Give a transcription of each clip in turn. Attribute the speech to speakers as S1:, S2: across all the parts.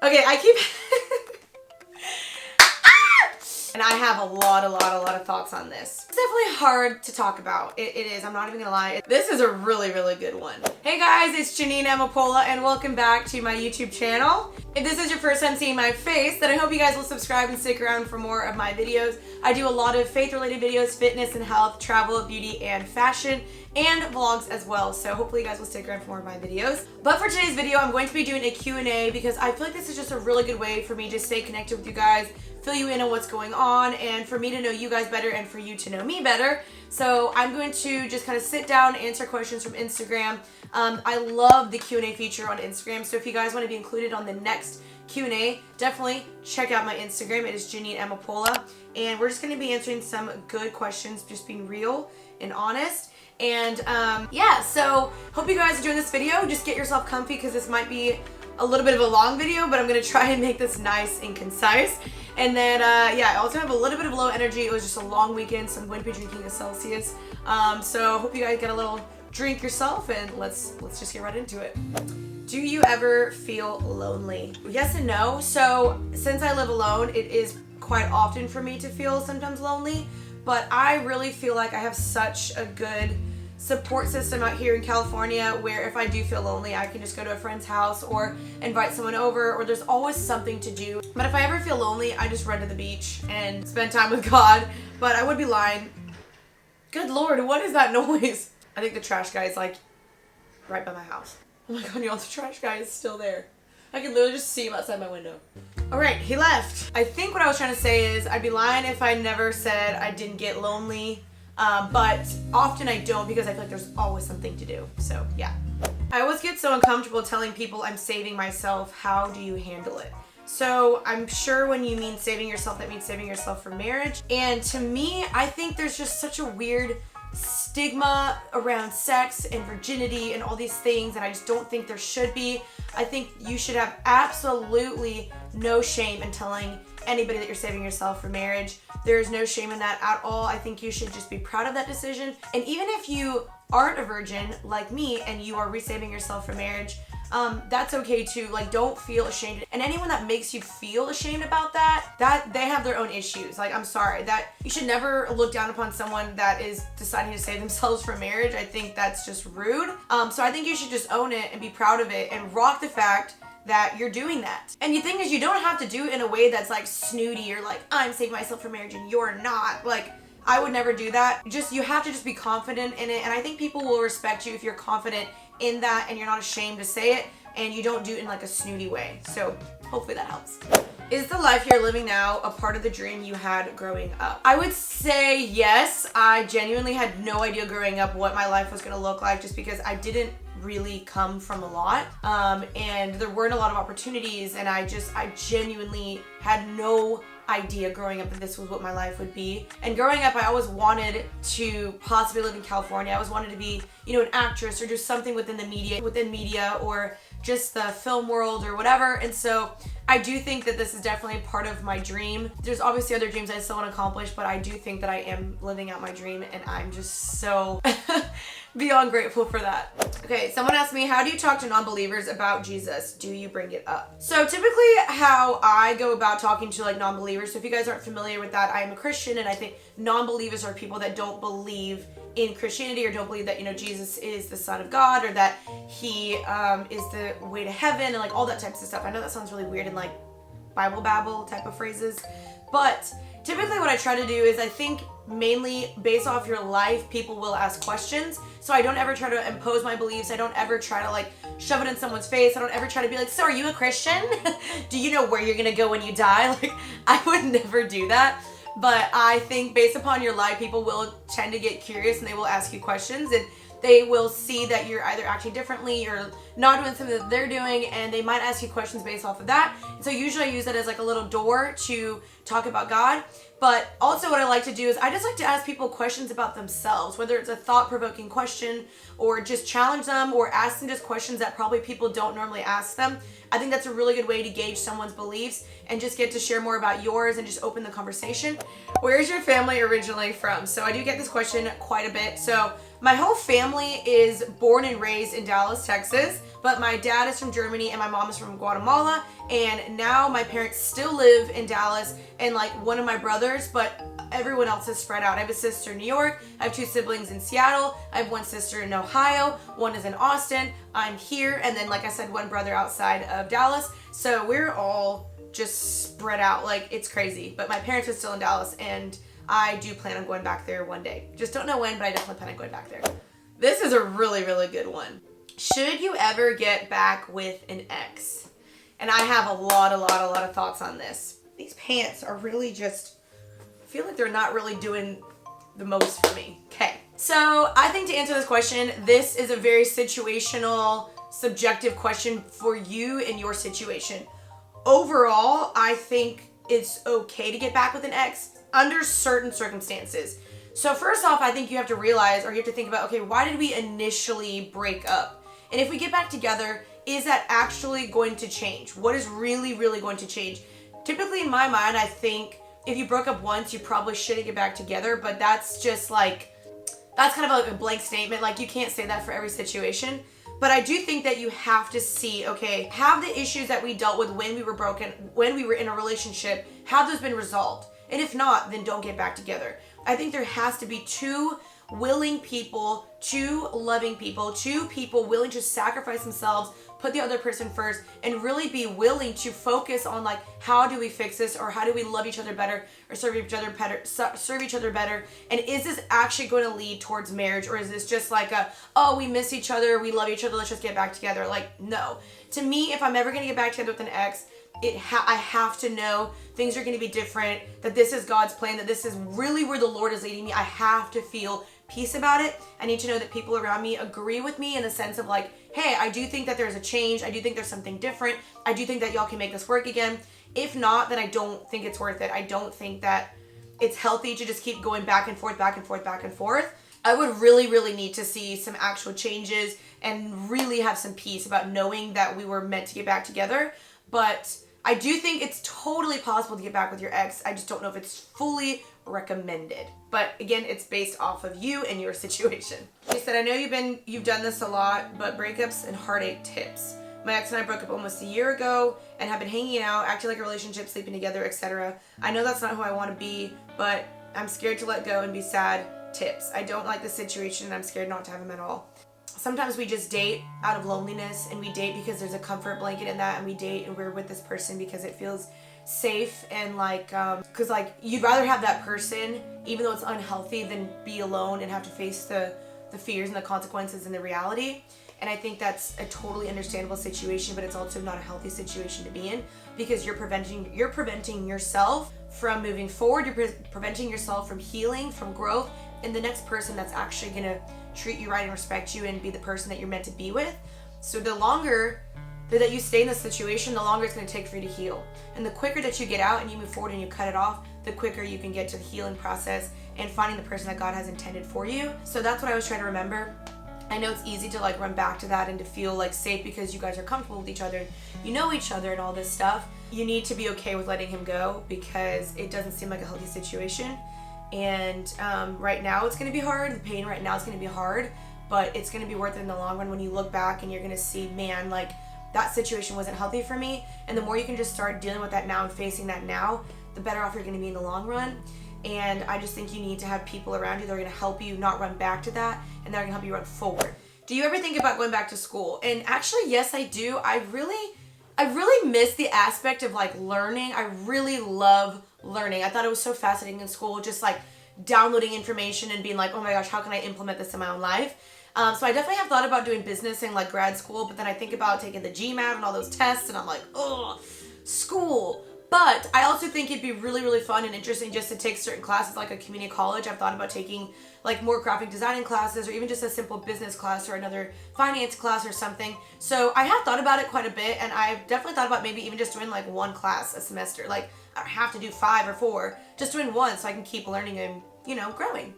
S1: Okay, I keep and I have a lot of thoughts on this. It's definitely hard to talk about. It is, I'm not even gonna lie. This is a really good one. Hey guys, it's Jeanine Amapola and welcome back to my YouTube channel. If this is your first time seeing my face, then I hope you guys will subscribe and stick around for more of my videos. I do a lot of faith-related videos, fitness and health, travel, beauty, and fashion, and vlogs as well. So hopefully you guys will stick around for more of my videos. But for today's video, I'm going to be doing a Q&A because I feel like this is just a really good way for me to stay connected with you guys, fill you in on what's going on, and for me to know you guys better and for you to know me better. So I'm going to just kind of sit down, answer questions from Instagram. I love the Q&A feature on Instagram, so if you guys want to be included on the next Q&A, definitely check out my Instagram. It is Jeanine Amapola, and we're just going to be answering some good questions, just being real and honest. And yeah, so hope you guys are doing this video. Just get yourself comfy because this might be a little bit of a long video, but I'm going to try and make this nice and concise. And then, yeah, I also have a little bit of low energy. It was just a long weekend, so I'm going to be drinking a Celsius. So hope you guys get a little drink yourself, and let's just get right into it. Do you ever feel lonely? Yes and no. So since I live alone, it is quite often for me to feel sometimes lonely, but I really feel like I have such a good support system out here in California where if I do feel lonely, I can just go to a friend's house or invite someone over, or there's always something to do. But if I ever feel lonely, I just run to the beach and spend time with God. But I would be lying. Good Lord, what is that noise? I think the trash guy is like right by my house. Oh my God, y'all, the trash guy is still there. I can literally just see him outside my window. All right, he left. I think what I was trying to say is I'd be lying if I never said I didn't get lonely. But often I don't because I feel like there's always something to do. So yeah. I always get so uncomfortable telling people I'm saving myself. How do you handle it? So I'm sure when you mean saving yourself, that means saving yourself for marriage. And to me, I think there's just such a weird stigma around sex and virginity and all these things, and I just don't think there should be. I think you should have absolutely no shame in telling anybody that you're saving yourself for marriage. There's no shame in that at all. I think you should just be proud of that decision. And even if you aren't a virgin like me and you are resaving yourself for marriage, that's okay too. Like, don't feel ashamed. And anyone that makes you feel ashamed about that they have their own issues. Like, I'm sorry, that you should never look down upon someone that is deciding to save themselves for marriage. I think that's just rude. So I think you should just own it and be proud of it and rock the fact that you're doing that. And the thing is, you don't have to do it in a way that's like snooty or like, I'm saving myself for marriage and you're not. Like, I would never do that. You have to just be confident in it. And I think people will respect you if you're confident in that and you're not ashamed to say it and you don't do it in like a snooty way. So hopefully that helps. Is the life you're living now a part of the dream you had growing up? I would say yes. I genuinely had no idea growing up what my life was gonna look like, just because I didn't really come from a lot, and there weren't a lot of opportunities, and I genuinely had no idea growing up that this was what my life would be. And growing up, I always wanted to possibly live in California. I always wanted to be, an actress or do something within media or just the film world or whatever. And so I do think that this is definitely part of my dream. There's obviously other dreams I still want to accomplish, but I do think that I am living out my dream, and I'm just so beyond grateful for that. Okay, someone asked me, how do you talk to non-believers about Jesus? Do you bring it up? So typically how I go about talking to like non-believers, so if you guys aren't familiar with that, I am a Christian, and I think non-believers are people that don't believe in Christianity or don't believe that, Jesus is the Son of God, or that he is the way to heaven, and like all that types of stuff. I know that sounds really weird and like Bible babble type of phrases, but typically what I try to do is, I think mainly based off your life, people will ask questions. So I don't ever try to impose my beliefs. I don't ever try to like shove it in someone's face. I don't ever try to be like, so are you a Christian? Do you know where you're gonna go when you die? Like, I would never do that. But I think based upon your life, people will tend to get curious and they will ask you questions, and they will see that you're either acting differently or not doing something that they're doing, and they might ask you questions based off of that. And so usually I use that as like a little door to talk about God. But also what I like to do is I just like to ask people questions about themselves, whether it's a thought-provoking question or just challenge them or ask them just questions that probably people don't normally ask them. I think that's a really good way to gauge someone's beliefs and just get to share more about yours and just open the conversation. Where's your family originally from? So I do get this question quite a bit. So My whole family is born and raised in Dallas, Texas, but my dad is from Germany and my mom is from Guatemala, and now my parents still live in Dallas and like one of my brothers, but everyone else is spread out. I have a sister in New York, I have 2 siblings in Seattle, I have 1 sister in Ohio, 1 is in Austin, I'm here, and then like I said, 1 brother outside of Dallas. So we're all just spread out, like it's crazy. But my parents are still in Dallas and I do plan on going back there one day. Just don't know when, but I definitely plan on going back there. This is a really, really good one. Should you ever get back with an ex? And I have a lot of thoughts on this. These pants are really just, I feel like they're not really doing the most for me. Okay, so I think to answer this question, this is a very situational, subjective question for you and your situation. Overall, I think it's okay to get back with an ex under certain circumstances. So first off, I think you have to realize, or you have to think about, okay, why did we initially break up? And if we get back together, is that actually going to change? What is really going to change? Typically in my mind, I think if you broke up once, you probably shouldn't get back together, but that's just like, that's kind of like a blank statement. Like you can't say that for every situation. But I do think that you have to see, okay, have the issues that we dealt with when we were broken, when we were in a relationship, have those been resolved? And if not, then don't get back together. I think there has to be 2 willing people, 2 loving people, 2 people willing to sacrifice themselves, put the other person first, and really be willing to focus on like, how do we fix this, or how do we love each other better, or serve each other better, and is this actually going to lead towards marriage, or is this just like a, oh, we miss each other, we love each other, let's just get back together? Like, no. To me, if I'm ever going to get back together with an ex, I have to know things are going to be different, that this is God's plan, that this is really where the Lord is leading me. I have to feel peace about it. I need to know that people around me agree with me in the sense of like, hey, I do think that there's a change. I do think there's something different. I do think that y'all can make this work again. If not, then I don't think it's worth it. I don't think that it's healthy to just keep going back and forth. I would really need to see some actual changes and really have some peace about knowing that we were meant to get back together. But I do think it's totally possible to get back with your ex. I just don't know if it's fully recommended. But again, it's based off of you and your situation. She said, I know you've done this a lot, but breakups and heartache tips. My ex and I broke up almost a year ago and have been hanging out, acting like a relationship, sleeping together, etc. I know that's not who I want to be, but I'm scared to let go and be sad. Tips. I don't like the situation and I'm scared not to have him at all. Sometimes we just date out of loneliness, and we date because there's a comfort blanket in that, and we date and we're with this person because it feels safe, and like because like you'd rather have that person even though it's unhealthy than be alone and have to face the fears and the consequences and the reality. And I think that's a totally understandable situation, but it's also not a healthy situation to be in, because you're preventing yourself from moving forward, you're preventing yourself from healing, from growth, and the next person that's actually gonna treat you right and respect you and be the person that you're meant to be with. So the longer that you stay in this situation, the longer it's going to take for you to heal. And the quicker that you get out and you move forward and you cut it off, the quicker you can get to the healing process and finding the person that God has intended for you. So that's what I was trying to remember. I know it's easy to like run back to that and to feel like safe because you guys are comfortable with each other, you know each other and all this stuff. You need to be okay with letting him go because it doesn't seem like a healthy situation. And right now it's going to be hard. The pain right now is going to be hard, but it's going to be worth it in the long run when you look back and you're going to see, man, like that situation wasn't healthy for me. And the more you can just start dealing with that now and facing that now, the better off you're going to be in the long run. And I just think you need to have people around you that are going to help you not run back to that, and they're going to help you run forward. Do you ever think about going back to school? And actually, yes, I do. I really miss the aspect of like learning. I really love learning. I thought it was so fascinating in school, just like downloading information and being like, oh my gosh, how can I implement this in my own life? So I definitely have thought about doing business in like grad school, but then I think about taking the GMAT and all those tests and I'm like, oh, school. But I also think it'd be really, really fun and interesting just to take certain classes like a community college. I've thought about taking like more graphic designing classes or even just a simple business class or another finance class or something. So I have thought about it quite a bit, and I've definitely thought about maybe even just doing like one class a semester. Like I don't have to do 5 or 4, just doing one so I can keep learning and, you know, growing.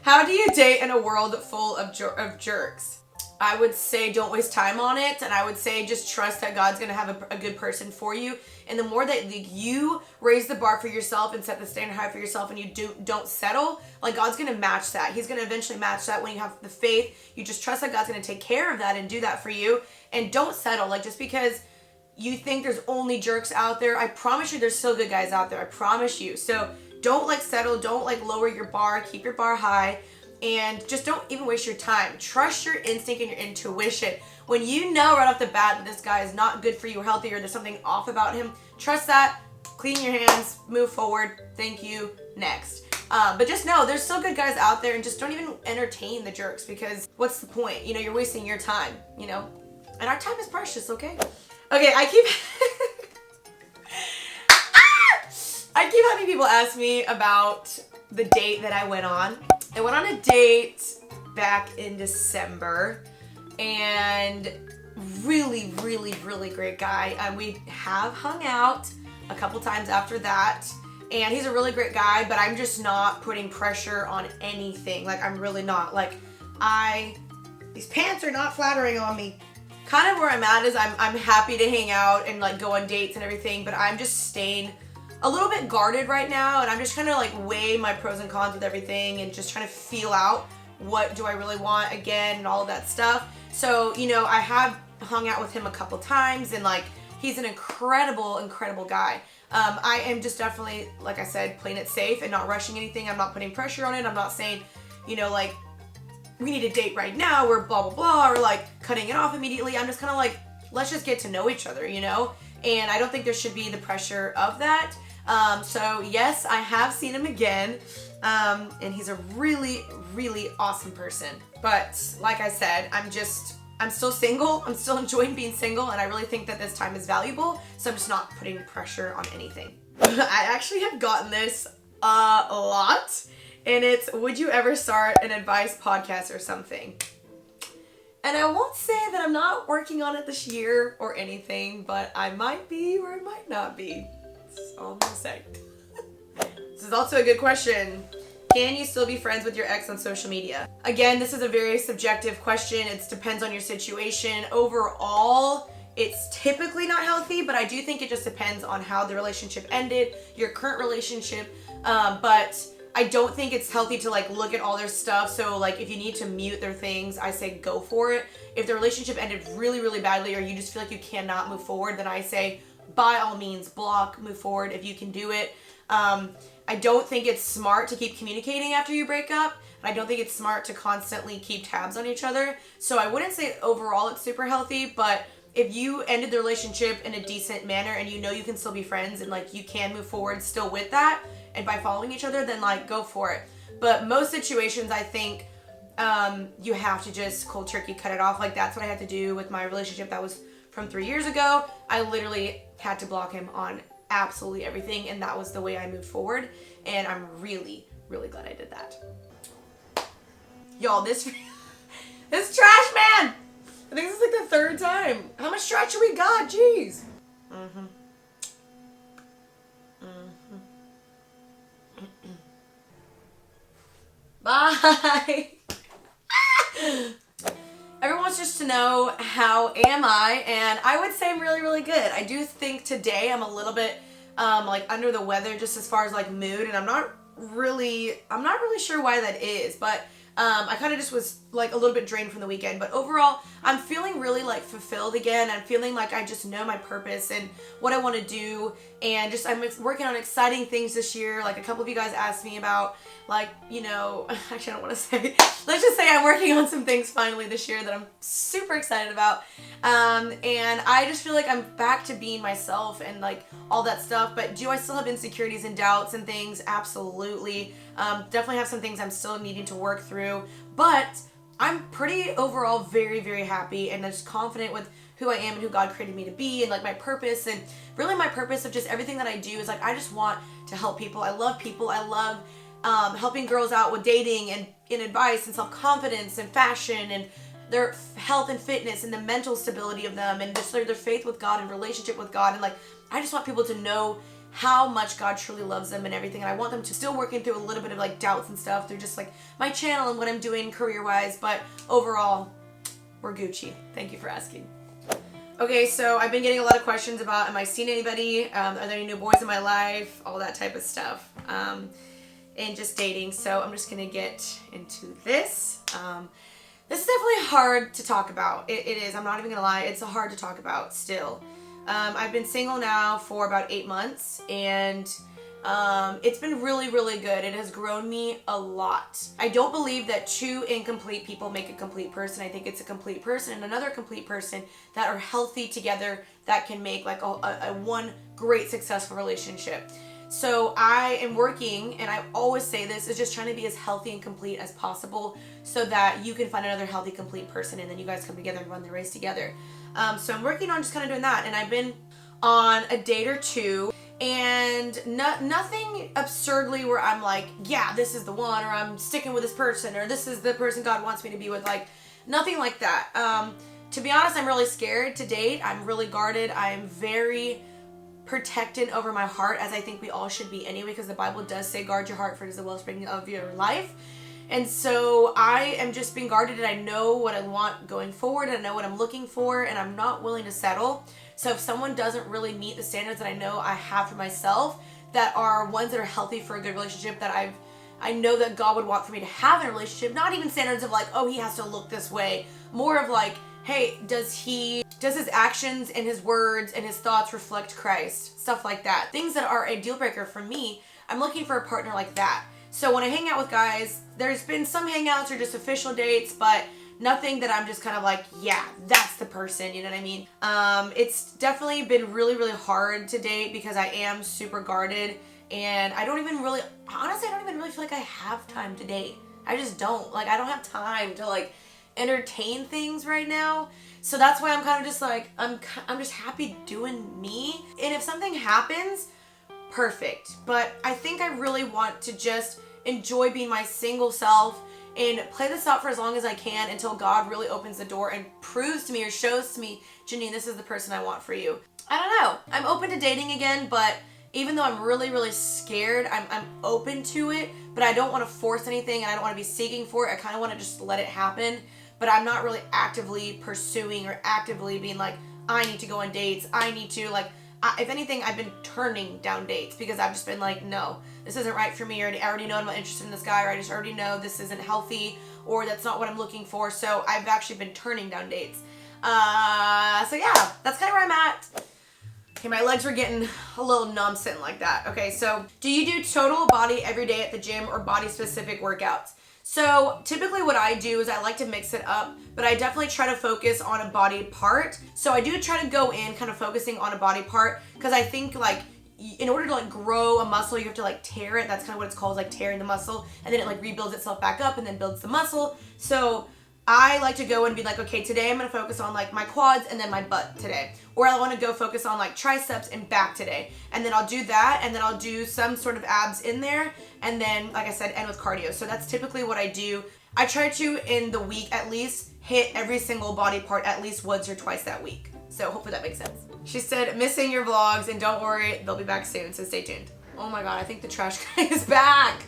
S1: How do you date in a world full of jerks? I would say don't waste time on it, and I would say just trust that God's gonna have a good person for you. And the more that you raise the bar for yourself and set the standard high for yourself, and you don't settle, like God's gonna match that. He's gonna eventually match that when you have the faith. You just trust that God's gonna take care of that and do that for you. And don't settle. Like, just because you think there's only jerks out there, I promise you there's still good guys out there. I promise you. So don't like settle. Don't like lower your bar. Keep your bar high. And just don't even waste your time. Trust your instinct and your intuition. When you know right off the bat that this guy is not good for you or healthy, or there's something off about him, trust that, clean your hands, move forward, thank you, next. But just know there's still good guys out there, and just don't even entertain the jerks, because what's the point? You know, you're wasting your time, you know? And our time is precious, okay? Okay, I keep having people ask me about the date that I went on. I went on a date back in December, and really, really, really great guy. We have hung out a couple times after that, and he's a really great guy, but I'm just not putting pressure on anything. Like, I'm really not. Like, these pants are not flattering on me. Kind of where I'm at is I'm happy to hang out and like go on dates and everything, but I'm just staying a little bit guarded right now, and I'm just trying to like weigh my pros and cons with everything, and just trying to feel out what do I really want again and all of that stuff. So, you know, I have hung out with him a couple times, and like, he's an incredible, incredible guy. I am just definitely, like I said, playing it safe and not rushing anything. I'm not putting pressure on it. I'm not saying, you know, like, we need a date right now, or blah, blah, blah, or like cutting it off immediately. I'm just kind of like, let's just get to know each other, you know? And I don't think there should be the pressure of that. So yes, I have seen him again, and he's a really, really awesome person. But like I said, I'm still single. I'm still enjoying being single, and I really think that this time is valuable. So I'm just not putting pressure on anything. I actually have gotten this a lot, and it's, would you ever start an advice podcast or something? And I won't say that I'm not working on it this year or anything, but I might be or I might not be. That's all I'm gonna say. This is also a good question. Can you still be friends with your ex on social media? Again, this is a very subjective question. It depends on your situation. Overall, it's typically not healthy, but I do think it just depends on how the relationship ended, your current relationship. But I don't think it's healthy to like look at all their stuff. So like, if you need to mute their things, I say go for it. If the relationship ended really, really badly, or you just feel like you cannot move forward, then I say by all means block, move forward if you can do it. I don't think it's smart to keep communicating after you break up. And I don't think it's smart to constantly keep tabs on each other. So I wouldn't say overall it's super healthy, but if you ended the relationship in a decent manner and you know you can still be friends and like you can move forward still with that, and by following each other, then like go for it. But most situations, I think you have to just cold turkey cut it off. Like, that's what I had to do with my relationship that was from 3 years ago. I literally had to block him on absolutely everything, and that was the way I moved forward. And I'm really, really glad I did that. Y'all, this trash man! I think this is like the third time. How much trash we got? Jeez. Bye. Everyone wants just to know, how am I? And I would say I'm really, really good. I do think today I'm a little bit like under the weather, just as far as like mood, and I'm not really sure why that is, but I kind of just was like a little bit drained from the weekend. But overall, I'm feeling really like fulfilled again. I'm feeling like I just know my purpose and what I want to do, and just I'm working on exciting things this year. Like, a couple of you guys asked me about, like, you know, actually I don't want to say, let's just say I'm working on some things finally this year that I'm super excited about. And I just feel like I'm back to being myself and like all that stuff. But do I still have insecurities and doubts and things? Absolutely. Definitely have some things I'm still needing to work through, but I'm pretty overall very, very happy and just confident with who I am and who God created me to be, and like my purpose. And really my purpose of just everything that I do is like, I just want to help people. I love people. I love helping girls out with dating and in advice and self-confidence and fashion and their health and fitness and the mental stability of them, and just their faith with God and relationship with God. And like, I just want people to know how much God truly loves them and everything. And I want them to still working through a little bit of like doubts and stuff through just like my channel and what I'm doing career-wise. But overall, We're Gucci. Thank you for asking. Okay, so I've been getting a lot of questions about, am I seeing anybody? Are there any new boys in my life? All that type of stuff. And just dating. So I'm just going to get into this. This is definitely hard to talk about. It is. I'm not even going to lie. It's hard to talk about still. I've been single now for about 8 months, and it's been really, really good. It has grown me a lot. I don't believe that two incomplete people make a complete person. I think it's a complete person and another complete person that are healthy together that can make like a one great successful relationship. So I am working, and I always say this, is just trying to be as healthy and complete as possible so that you can find another healthy, complete person, and then you guys come together and run the race together. So I'm working on just kind of doing that, and I've been on a date or two, and nothing absurdly where I'm like, yeah, this is the one, or I'm sticking with this person, or this is the person God wants me to be with. Like, nothing like that. To be honest, I'm really scared to date. I'm really guarded. I'm very protected over my heart, as I think we all should be anyway, because the Bible does say guard your heart, for it is the wellspring of your life. And so I am just being guarded, and I know what I want going forward, and I know what I'm looking for, and I'm not willing to settle. So if someone doesn't really meet the standards that I know I have for myself, that are ones that are healthy for a good relationship, that I know that God would want for me to have in a relationship, not even standards of like, oh, he has to look this way, more of like, hey, does his actions and his words and his thoughts reflect Christ? Stuff like that. Things that are a deal breaker for me. I'm looking for a partner like that. So when I hang out with guys, there's been some hangouts or just official dates, but nothing that I'm just kind of like, yeah, that's the person, you know what I mean? It's definitely been really, really hard to date because I am super guarded, and I don't even really feel like I have time to date. I just don't. Like, I don't have time to like entertain things right now. So that's why I'm kind of just like, I'm just happy doing me. And if something happens, perfect. But I think I really want to just enjoy being my single self and play this out for as long as I can until God really opens the door and proves to me or shows to me, Jeanine, this is the person I want for you. I don't know. I'm open to dating again, but even though I'm really, really scared, I'm open to it, but I don't want to force anything, and I don't want to be seeking for it. I kind of want to just let it happen, but I'm not really actively pursuing or actively being like, I need to go on dates. I need to like, if anything, I've been turning down dates because I've just been like, no, this isn't right for me, or I already know I'm not interested in this guy, or I just already know this isn't healthy, or that's not what I'm looking for. So I've actually been turning down dates. So yeah, that's kind of where I'm at. Okay, my legs were getting a little numb sitting like that. Okay, so do you do total body every day at the gym or body specific workouts? So typically what I do is I like to mix it up, but I definitely try to focus on a body part. So I do try to go in kind of focusing on a body part, because I think like in order to like grow a muscle, you have to like tear it. That's kind of what it's called, like tearing the muscle, and then it like rebuilds itself back up and then builds the muscle. So I like to go and be like, okay, today I'm going to focus on like my quads and then my butt today. Or I want to go focus on like triceps and back today. And then I'll do that, and then I'll do some sort of abs in there. And then, like I said, end with cardio. So that's typically what I do. I try to, in the week at least, hit every single body part at least once or twice that week. So hopefully that makes sense. She said, missing your vlogs, and don't worry, they'll be back soon, so stay tuned. Oh my God, I think the trash guy is back.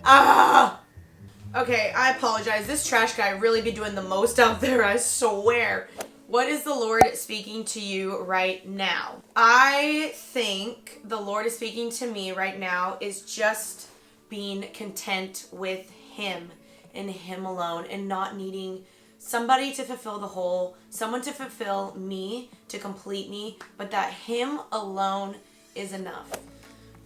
S1: Ah! Okay, I apologize. This trash guy really be doing the most out there, I swear. What is the Lord speaking to you right now? I think the Lord is speaking to me right now is just being content with Him and Him alone, and not needing somebody to fulfill the whole, someone to fulfill me, to complete me, but that Him alone is enough.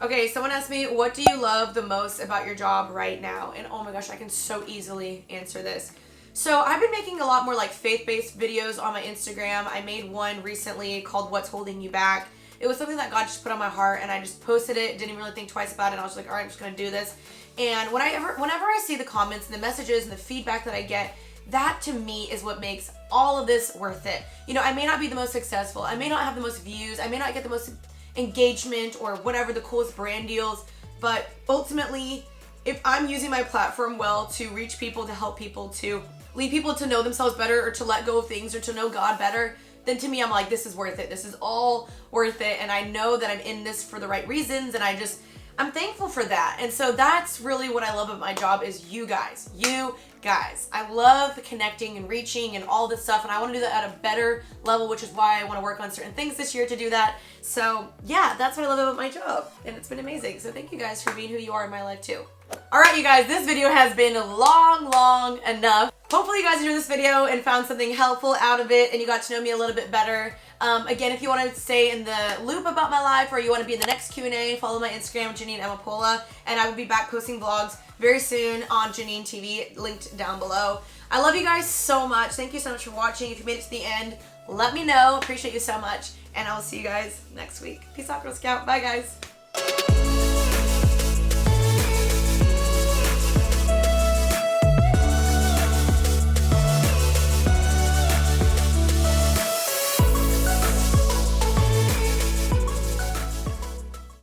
S1: Okay, someone asked me, what do you love the most about your job right now? And oh my gosh, I can so easily answer this. So I've been making a lot more like faith-based videos on my Instagram. I made one recently called What's Holding You Back. It was something that God just put on my heart, and I just posted it, didn't really think twice about it, and I was like, all right, I'm just gonna do this. And whenever I see the comments and the messages and the feedback that I get, that to me is what makes all of this worth it. You know, I may not be the most successful, I may not have the most views, I may not get the most engagement or whatever, the coolest brand deals, but ultimately, if I'm using my platform well to reach people, to help people, to lead people to know themselves better, or to let go of things, or to know God better, then to me, I'm like, this is worth it. This is all worth it. And I know that I'm in this for the right reasons. And I'm thankful for that. And so that's really what I love about my job is you guys. You guys. I love connecting and reaching and all this stuff, and I want to do that at a better level, which is why I want to work on certain things this year to do that. So yeah, that's what I love about my job, and it's been amazing. So thank you guys for being who you are in my life too. Alright you guys, this video has been long enough. Hopefully you guys enjoyed this video and found something helpful out of it and you got to know me a little bit better. Again, if you want to stay in the loop about my life or you want to be in the next Q&A, follow my Instagram, Jeanine Amapola, and I will be back posting vlogs very soon on Jeanine TV, linked down below. I love you guys so much. Thank you so much for watching. If you made it to the end, let me know. Appreciate you so much, and I will see you guys next week. Peace out, Girl Scout. Bye, guys.